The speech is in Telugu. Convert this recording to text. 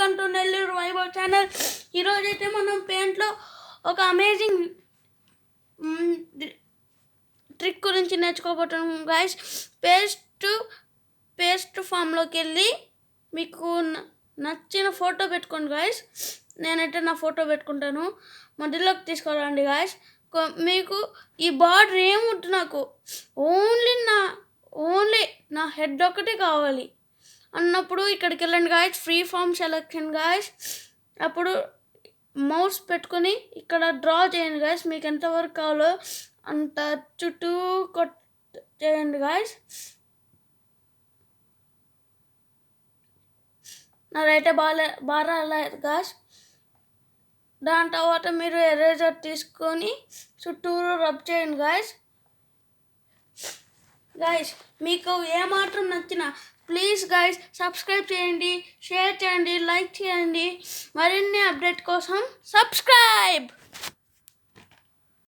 Welcome to Nellore Vaibhav channel. ఈరోజు అయితే మనం పెయింట్లో ఒక అమేజింగ్ ట్రిక్ గురించి నేర్చుకోబోతున్నాం గైస్. పేస్ట్ ఫామ్లోకి వెళ్ళి మీకు నచ్చిన ఫోటో పెట్టుకోండి గైస్. నేనైతే నా ఫోటో పెట్టుకుంటాను. మధ్యలోకి తీసుకురండి గైస్. మీకు ఈ బార్డర్ ఏముంటుంది, నాకు ఓన్లీ నా హెడ్ ఒకటే కావాలి అన్నప్పుడు ఇక్కడికి వెళ్ళండి guys. Free form selection guys. అప్పుడు మౌస్ పెట్టుకొని ఇక్కడ డ్రా చేయండి గాయస్. మీకు ఎంతవరకు కావాలో అంత చుట్టూ చేయండి గాయస్. నాదైతే బాగా రాలేదు గాయస్. దాని తర్వాత మీరు ఎరేజర్ తీసుకొని చుట్టూరు రబ్ చేయండి గాయస్. మీకు ఏమాత్రం నచ్చినా ప్లీజ్ గైస్ సబ్స్క్రైబ్ చేయండి, షేర్ చేయండి, లైక్ చేయండి. మరిన్ని అప్డేట్ కోసం సబ్స్క్రైబ్.